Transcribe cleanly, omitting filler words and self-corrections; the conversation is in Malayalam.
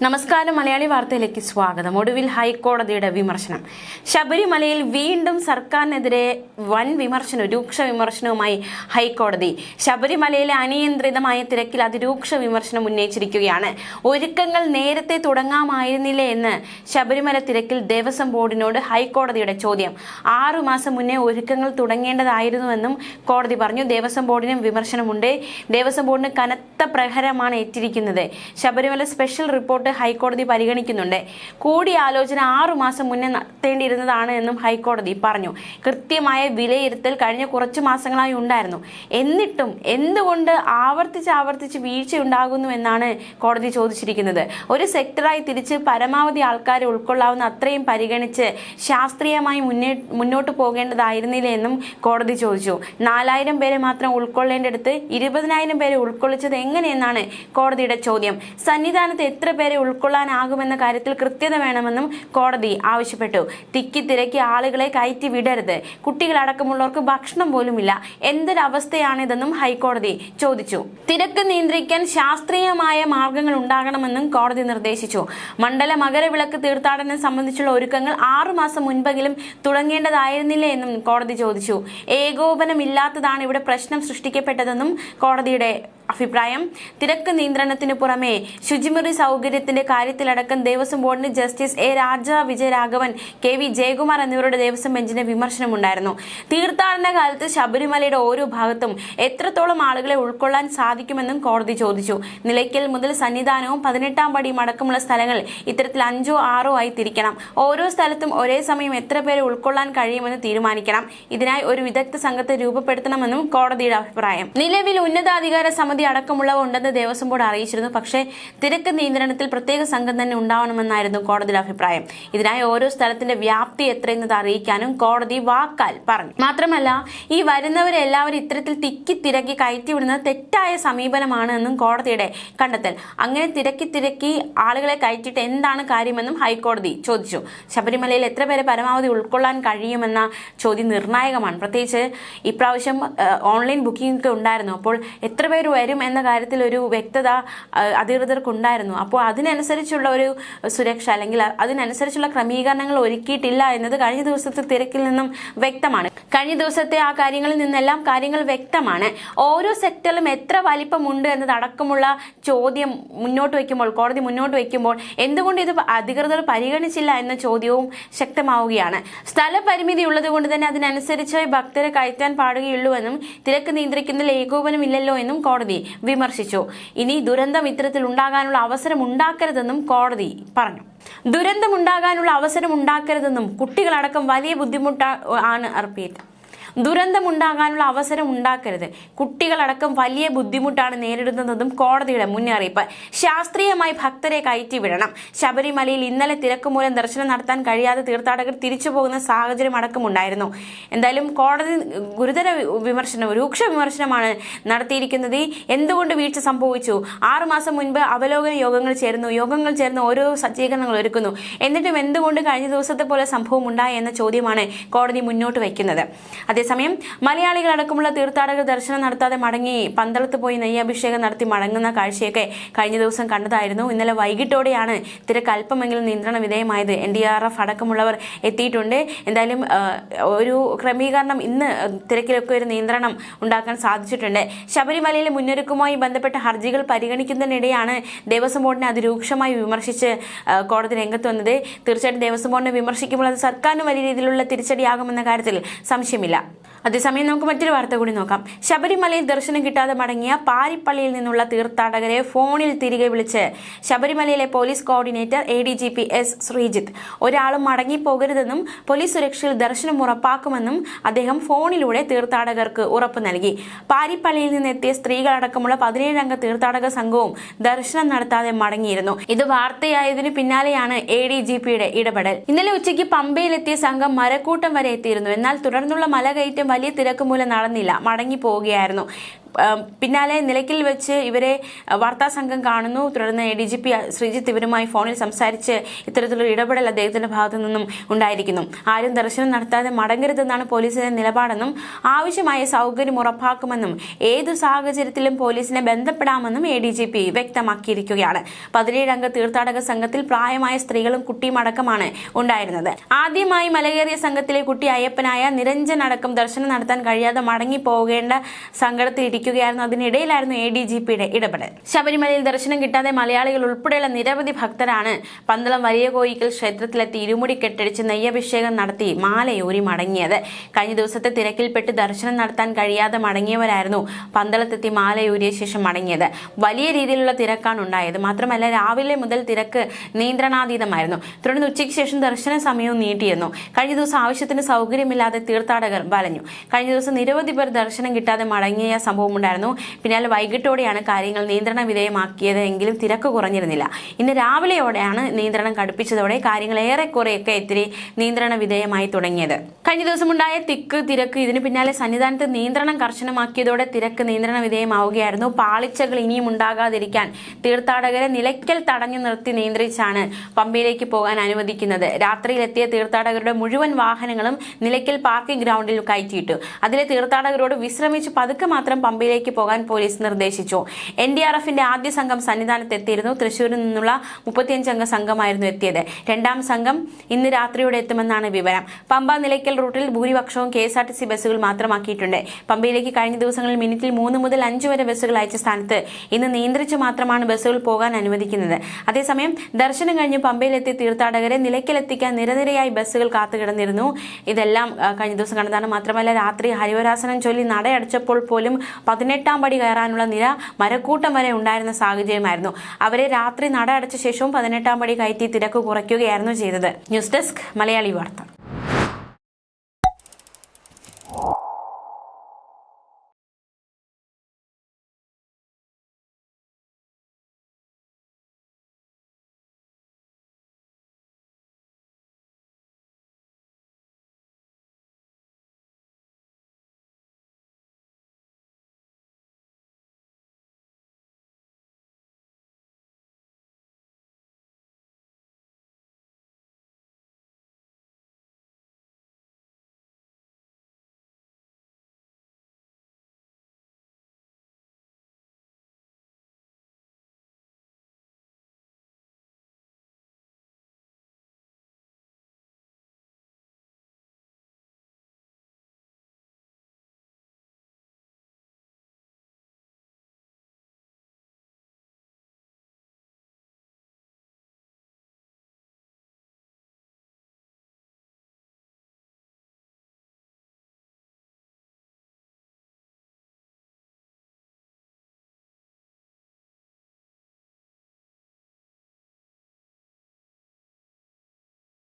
നമസ്കാരം. മലയാളി വാർത്തയിലേക്ക് സ്വാഗതം. ഒടുവിൽ ഹൈക്കോടതിയുടെ വിമർശനം. ശബരിമലയിൽ വീണ്ടും സർക്കാരിനെതിരെ വൻ വിമർശനം, രൂക്ഷ വിമർശനവുമായി ഹൈക്കോടതി. ശബരിമലയിലെ അനിയന്ത്രിതമായ തിരക്കിൽ അതിരൂക്ഷ വിമർശനം ഉന്നയിച്ചിരിക്കുകയാണ്. ഒരുക്കങ്ങൾ നേരത്തെ തുടങ്ങാമായിരുന്നില്ലേ എന്ന് ശബരിമല തിരക്കിൽ ദേവസ്വം ബോർഡിനോട് ഹൈക്കോടതിയുടെ ചോദ്യം. 6 മാസം മുന്നേ ഒരുക്കങ്ങൾ തുടങ്ങേണ്ടതായിരുന്നുവെന്നും കോടതി പറഞ്ഞു. ദേവസ്വം ബോർഡിനും വിമർശനമുണ്ട്. ദേവസ്വം ബോർഡിന് കനത്ത പ്രഹരമാണ് ഏറ്റിരിക്കുന്നത്. ശബരിമല സ്പെഷ്യൽ റിപ്പോർട്ട് ഹൈക്കോടതി പരിഗണിക്കുന്നുണ്ട്. കൂടിയാലോചന 6 മാസം മുന്നേ നടത്തേണ്ടിയിരുന്നതാണ് എന്നും ഹൈക്കോടതി പറഞ്ഞു. കൃത്യമായ വിലയിരുത്തൽ കഴിഞ്ഞ കുറച്ചു മാസങ്ങളായി ഉണ്ടായിരുന്നു. എന്നിട്ടും എന്തുകൊണ്ട് ആവർത്തിച്ച് വീഴ്ചയുണ്ടാകുന്നു എന്നാണ് കോടതി ചോദിച്ചിരിക്കുന്നത്. ഒരു സെക്ടറായി തിരിച്ച് പരമാവധി ആൾക്കാരെ ഉൾക്കൊള്ളാവുന്ന അത്രയും പരിഗണിച്ച് ശാസ്ത്രീയമായി മുന്നോട്ട് പോകേണ്ടതായിരുന്നില്ല എന്നും കോടതി ചോദിച്ചു. 4000 പേരെ മാത്രം ഉൾക്കൊള്ളേണ്ടടുത്ത് 20,000 പേരെ ഉൾക്കൊള്ളിച്ചത് എങ്ങനെയെന്നാണ് കോടതിയുടെ ചോദ്യം. സന്നിധാനത്ത് എത്ര പേരെ ഉൾക്കൊള്ളാനാകുമെന്ന കാര്യത്തിൽ കൃത്യത വേണമെന്നും കോടതി ആവശ്യപ്പെട്ടു. തിരക്കി ആളുകളെ കയറ്റി വിടരുത്. കുട്ടികളടക്കമുള്ളവർക്ക് ഭക്ഷണം പോലുമില്ല. എന്തൊരവസ്ഥയാണിതെന്നും ഹൈക്കോടതി ചോദിച്ചു. തിരക്ക് നിയന്ത്രിക്കാൻ ശാസ്ത്രീയമായ മാർഗങ്ങൾ ഉണ്ടാകണമെന്നും കോടതി നിർദ്ദേശിച്ചു. മണ്ഡല മകരവിളക്ക് തീർത്ഥാടനം സംബന്ധിച്ചുള്ള ഒരുക്കങ്ങൾ 6 മാസം മുൻപെങ്കിലും തുടങ്ങേണ്ടതായിരുന്നില്ലേ എന്നും കോടതി ചോദിച്ചു. ഏകോപനമില്ലാത്തതാണ് ഇവിടെ പ്രശ്നം സൃഷ്ടിക്കപ്പെട്ടതെന്നും കോടതിയുടെ അഭിപ്രായം. തിരക്ക് നിയന്ത്രണത്തിന് പുറമെ ശുചിമുറി സൗകര്യത്തിന്റെ കാര്യത്തിലടക്കം ദേവസ്വം ബോർഡിന് justice A Raja Vijayaraghavan, KV Jayakumar എന്നിവരുടെ ദേവസ്വം ബെഞ്ചിന്റെ വിമർശനമുണ്ടായിരുന്നു. തീർത്ഥാടന കാലത്ത് ശബരിമലയുടെ ഓരോ ഭാഗത്തും എത്രത്തോളം ആളുകളെ ഉൾക്കൊള്ളാൻ സാധിക്കുമെന്നും കോടതി ചോദിച്ചു. നിലയ്ക്കൽ മുതൽ സന്നിധാനവും 18-ാം പടിയും അടക്കമുള്ള സ്ഥലങ്ങൾ ഇത്തരത്തിൽ 5ഓ 6ഓ ആയി തിരിക്കണം. ഓരോ സ്ഥലത്തും ഒരേ സമയം എത്ര പേരെ ഉൾക്കൊള്ളാൻ കഴിയുമെന്ന് തീരുമാനിക്കണം. ഇതിനായി ഒരു വിദഗ്ധ സംഘത്തെ രൂപപ്പെടുത്തണമെന്നും കോടതിയുടെ അഭിപ്രായം. നിലവിൽ ഉന്നതാധികാര സമിതി അടക്കമുള്ളവ ഉണ്ടെന്ന് ദേവസ്വം ബോർഡ് അറിയിച്ചിരുന്നു. പക്ഷേ തിരക്ക് നിയന്ത്രണത്തിൽ പ്രത്യേക സംഘം തന്നെ ഉണ്ടാവണമെന്നായിരുന്നു കോടതിയുടെ അഭിപ്രായം. ഇതിനായി ഓരോ സ്ഥലത്തിന്റെ വ്യാപ്തി എത്രയെന്നത് അറിയിക്കാനും കോടതി വാക്കാൽ പറഞ്ഞു. മാത്രമല്ല, ഈ വരുന്നവരെല്ലാവരും ഇത്തരത്തിൽ തിരക്കി കയറ്റിവിടുന്നത് തെറ്റായ സമീപനമാണ് എന്നും കോടതിയുടെ കണ്ടെത്തൽ. അങ്ങനെ തിരക്കി ആളുകളെ കയറ്റിയിട്ട് എന്താണ് കാര്യമെന്നും ഹൈക്കോടതി ചോദിച്ചു. ശബരിമലയിൽ എത്ര പേരെ പരമാവധി ഉൾക്കൊള്ളാൻ കഴിയുമെന്ന ചോദ്യം നിർണായകമാണ്. പ്രത്യേകിച്ച് ഇപ്രാവശ്യം ഓൺലൈൻ ബുക്കിംഗ് ഒക്കെ ഉണ്ടായിരുന്നു. അപ്പോൾ എത്ര പേര് വരും എന്ന കാര്യത്തിൽ ഒരു വ്യക്തത അധികൃതർക്കുണ്ടായിരുന്നു. അപ്പോൾ അതിനനുസരിച്ചുള്ള ഒരു സുരക്ഷ അല്ലെങ്കിൽ അതിനനുസരിച്ചുള്ള ക്രമീകരണങ്ങൾ ഒരുക്കിയിട്ടില്ല എന്നത് കഴിഞ്ഞ ദിവസത്തെ തിരക്കിൽ നിന്നും വ്യക്തമാണ്. കഴിഞ്ഞ ദിവസത്തെ ആ കാര്യങ്ങളിൽ നിന്നെല്ലാം കാര്യങ്ങൾ വ്യക്തമാണ്. ഓരോ സെക്ടറിലും എത്ര വലിപ്പമുണ്ട് എന്നതടക്കമുള്ള ചോദ്യം മുന്നോട്ട് വയ്ക്കുമ്പോൾ, കോടതി മുന്നോട്ട് വയ്ക്കുമ്പോൾ എന്തുകൊണ്ട് ഇത് അധികൃതർ പരിഗണിച്ചില്ല എന്ന ചോദ്യവും ശക്തമാവുകയാണ്. സ്ഥലപരിമിതി ഉള്ളത് കൊണ്ട് തന്നെ അതിനനുസരിച്ച് ഭക്തരെ കയറ്റാൻ പാടുകയുള്ളൂവെന്നും തിരക്ക് നിയന്ത്രിക്കുന്നതിൽ ഏകോപനമില്ലല്ലോ എന്നും കോടതി വിമർശിച്ചു. ഇനി ദുരന്തം ഇത്തരത്തിൽ ഉണ്ടാകാനുള്ള അവസരം ഉണ്ടാക്കരുതെന്നും കോടതി പറഞ്ഞു. ദുരന്തമുണ്ടാകാനുള്ള അവസരം ഉണ്ടാക്കരുതെന്നും കുട്ടികളടക്കം വലിയ ബുദ്ധിമുട്ടാണ് ദുരന്തമുണ്ടാകാനുള്ള അവസരം ഉണ്ടാക്കരുത്. കുട്ടികളടക്കം വലിയ ബുദ്ധിമുട്ടാണ് നേരിടുന്നതെന്നും കോടതിയുടെ മുന്നറിയിപ്പ്. ശാസ്ത്രീയമായി ഭക്തരെ കയറ്റിവിടണം. ശബരിമലയിൽ ഇന്നലെ തിരക്ക് മൂലം ദർശനം നടത്താൻ കഴിയാതെ തീർത്ഥാടകർ തിരിച്ചു പോകുന്ന സാഹചര്യം അടക്കമുണ്ടായിരുന്നു. എന്തായാലും കോടതി ഗുരുതര രൂക്ഷ വിമർശനമാണ് നടത്തിയിരിക്കുന്നത്. എന്തുകൊണ്ട് വീഴ്ച സംഭവിച്ചു? 6 മാസം മുൻപ് അവലോകന യോഗങ്ങൾ ചേർന്ന് ഓരോ സജ്ജീകരണങ്ങൾ ഒരുക്കുന്നു. എന്നിട്ടും എന്തുകൊണ്ട് കഴിഞ്ഞ ദിവസത്തെ പോലെ സംഭവം ഉണ്ടായി എന്ന ചോദ്യമാണ് കോടതി മുന്നോട്ട് വയ്ക്കുന്നത്. അതേസമയം മലയാളികളടക്കമുള്ള തീർത്ഥാടകർ ദർശനം നടത്താതെ മടങ്ങി പന്തളത്ത് പോയി നെയ്യഭിഷേകം നടത്തി മടങ്ങുന്ന കാഴ്ചയൊക്കെ കഴിഞ്ഞ ദിവസം കണ്ടതായിരുന്നു. ഇന്നലെ വൈകിട്ടോടെയാണ് തിരക്ക് അല്പമെങ്കിലും നിയന്ത്രണ വിധേയമായത്. NDRF അടക്കമുള്ളവർ എത്തിയിട്ടുണ്ട്. എന്തായാലും ഒരു ക്രമീകരണം, ഇന്ന് തിരക്കിലൊക്കെ ഒരു നിയന്ത്രണം ഉണ്ടാക്കാൻ സാധിച്ചിട്ടുണ്ട്. ശബരിമലയിലെ മുന്നൊരുക്കവുമായി ബന്ധപ്പെട്ട ഹർജികൾ പരിഗണിക്കുന്നതിനിടെയാണ് ദേവസ്വം ബോർഡിനെ അതിരൂക്ഷമായി വിമർശിച്ച് കോടതി രംഗത്ത് വന്നത്. തീർച്ചയായിട്ടും ദേവസ്വം ബോർഡിനെ വിമർശിക്കുമ്പോൾ അത് സർക്കാരിന് വലിയ രീതിയിലുള്ള തിരിച്ചടിയാകുമെന്ന കാര്യത്തിൽ സംശയമില്ല. അതേസമയം നമുക്ക് മറ്റൊരു വാർത്ത കൂടി നോക്കാം. ശബരിമലയിൽ ദർശനം കിട്ടാതെ മടങ്ങിയ പാരിപ്പള്ളിയിൽ നിന്നുള്ള തീർത്ഥാടകരെ ഫോണിൽ തിരികെ വിളിച്ച് ശബരിമലയിലെ police coordinator ADGP S Sreejith. ഒരാളും മടങ്ങിപ്പോകരുതെന്നും പോലീസ് സുരക്ഷയിൽ ദർശനം ഉറപ്പാക്കുമെന്നും അദ്ദേഹം ഫോണിലൂടെ തീർത്ഥാടകർക്ക് ഉറപ്പ് നൽകി. പാരിപ്പള്ളിയിൽ നിന്നെത്തിയ സ്ത്രീകളടക്കമുള്ള 17 അംഗ തീർത്ഥാടക സംഘവും ദർശനം നടത്താതെ മടങ്ങിയിരുന്നു. ഇത് വാർത്തയായതിനു പിന്നാലെയാണ് ADGPയുടെ ഇടപെടൽ. ഇന്നലെ ഉച്ചയ്ക്ക് പമ്പയിലെത്തിയ സംഘം മരക്കൂട്ടം വരെ എത്തിയിരുന്നു. എന്നാൽ തുടർന്നുള്ള മലകയറ്റം വലിയ തിരക്ക് മൂലം നടന്നില്ല, മടങ്ങി പോവുകയായിരുന്നു. പിന്നാലെ നിലയ്ക്കൽ വെച്ച് ഇവരെ വാർത്താ സംഘം കാണുന്നു. തുടർന്ന് ADGP ശ്രീജിത്ത് ഇവരുമായി ഫോണിൽ സംസാരിച്ച് ഇത്തരത്തിലൊരു ഇടപെടൽ അദ്ദേഹത്തിന്റെ ഭാഗത്തു നിന്നും ഉണ്ടായിരിക്കുന്നു. ആരും ദർശനം നടത്താതെ മടങ്ങരുതെന്നാണ് പോലീസിന്റെ നിലപാടെന്നും ആവശ്യമായ സൗകര്യം ഉറപ്പാക്കുമെന്നും ഏതു സാഹചര്യത്തിലും പോലീസിനെ ബന്ധപ്പെടാമെന്നും ADGP വ്യക്തമാക്കിയിരിക്കുകയാണ്. 17 അംഗ തീർത്ഥാടക സംഘത്തിൽ പ്രായമായ സ്ത്രീകളും കുട്ടിയും അടക്കമാണ് ഉണ്ടായിരുന്നത്. ആദ്യമായി മലകേറിയ സംഘത്തിലെ കുട്ടി അയ്യപ്പനായ നിരഞ്ജൻ അടക്കം ദർശനം നടത്താൻ കഴിയാതെ മടങ്ങി പോകേണ്ട സങ്കടത്തിൽ ഇരിക്കുകയായിരുന്നു. അതിനിടയിലായിരുന്നു ADGPയുടെ ഇടപെടൽ. ശബരിമലയിൽ ദർശനം കിട്ടാതെ മലയാളികൾ ഉൾപ്പെടെയുള്ള നിരവധി ഭക്തരാണ് പന്തളം വലിയ കോയിക്കൽ ക്ഷേത്രത്തിലെത്തി ഇരുമുടി കെട്ടടിച്ച് നെയ്യഭിഷേകം നടത്തി മാലയൂരി മടങ്ങിയത്. കഴിഞ്ഞ ദിവസത്തെ തിരക്കിൽപ്പെട്ട് ദർശനം നടത്താൻ കഴിയാതെ മടങ്ങിയവരായിരുന്നു പന്തളത്തെത്തി മാലയൂരിയ ശേഷം മടങ്ങിയത്. വലിയ രീതിയിലുള്ള തിരക്കാണ് ഉണ്ടായത്. മാത്രമല്ല രാവിലെ മുതൽ തിരക്ക് നിയന്ത്രണാതീതമായിരുന്നു. തുടർന്ന് ഉച്ചയ്ക്ക് ശേഷം ദർശന സമയവും നീട്ടിയിരുന്നു. കഴിഞ്ഞ ദിവസം ആവശ്യത്തിന് സൗകര്യമില്ലാതെ തീർത്ഥാടകർ വലഞ്ഞു. കഴിഞ്ഞ ദിവസം നിരവധി പേർ ദർശനം കിട്ടാതെ മടങ്ങിയ സംഭവം ഉണ്ടായിരുന്നു. പിന്നാലെ വൈകിട്ടോടെയാണ് കാര്യങ്ങൾ നിയന്ത്രണ വിധേയമാക്കിയത്. എങ്കിലും തിരക്ക് കുറഞ്ഞിരുന്നില്ല. ഇന്ന് രാവിലെയോടെയാണ് നിയന്ത്രണം കടുപ്പിച്ചതോടെ കാര്യങ്ങൾ ഏറെക്കുറെയൊക്കെ ഇത്തിരി നിയന്ത്രണ വിധേയമായി തുടങ്ങിയത്. കഴിഞ്ഞ ദിവസമുണ്ടായ തിരക്ക് ഇതിന് പിന്നാലെ സന്നിധാനത്ത് നിയന്ത്രണം കർശനമാക്കിയതോടെ തിരക്ക് നിയന്ത്രണ വിധേയമാവുകയായിരുന്നു. പാളിച്ചകൾ ഇനിയും ഉണ്ടാകാതിരിക്കാൻ തീർത്ഥാടകരെ നിലയ്ക്കൽ തടഞ്ഞു നിർത്തി നിയന്ത്രിച്ചാണ് പമ്പയിലേക്ക് പോകാൻ അനുവദിക്കുന്നത്. രാത്രിയിലെത്തിയ തീർത്ഥാടകരുടെ മുഴുവൻ വാഹനങ്ങളും നിലയ്ക്കൽ പാർക്കിംഗ് ഗ്രൗണ്ടിൽ കയറ്റിയിട്ടു. അതിലെ തീർത്ഥാടകരോട് വിശ്രമിച്ച് പതുക്കെ മാത്രം പമ്പയിലേക്ക് പോകാൻ പോലീസ് നിർദ്ദേശിച്ചു. NDRFന്റെ ആദ്യ സംഘം സന്നിധാനത്ത് എത്തിയിരുന്നു. തൃശ്ശൂരിൽ നിന്നുള്ള 35 അംഗ സംഘമായിരുന്നു എത്തിയത്. രണ്ടാം സംഘം ഇന്ന് രാത്രിയോടെ എത്തുമെന്നാണ് വിവരം. പമ്പ നിലയ്ക്കൽ റൂട്ടിൽ ഭൂരിപക്ഷവും KSRTC ബസ്സുകൾ മാത്രമാക്കിയിട്ടുണ്ട്. പമ്പയിലേക്ക് കഴിഞ്ഞ ദിവസങ്ങളിൽ മിനിറ്റിൽ 3 മുതൽ 5 വരെ ബസ്സുകൾ അയച്ച സ്ഥാനത്ത് ഇന്ന് നിയന്ത്രിച്ച് മാത്രമാണ് ബസ്സുകൾ പോകാൻ അനുവദിക്കുന്നത്. അതേസമയം ദർശനം കഴിഞ്ഞ് പമ്പയിലെത്തിയ തീർത്ഥാടകരെ നിലയ്ക്കലെത്തിക്കാൻ നിരനിരയായി ബസ്സുകൾ കാത്തുകിടന്നിരുന്നു. ഇതെല്ലാം കഴിഞ്ഞ ദിവസം കണ്ടതാണ്. മാത്രമല്ല രാത്രി ഹരിവരാസനം ചൊല്ലി നടയടച്ചപ്പോൾ പോലും 18ാം പടി കയറാനുള്ള നിര മരക്കൂട്ടം വരെ ഉണ്ടായിരുന്ന സാഹചര്യമായിരുന്നു. അവരെ രാത്രി നട അടച്ച ശേഷവും 18ാം പടി കയറ്റി തിരക്ക് കുറയ്ക്കുകയായിരുന്നു ചെയ്തത്. ന്യൂസ് ഡെസ്ക് മലയാളി വാർത്ത.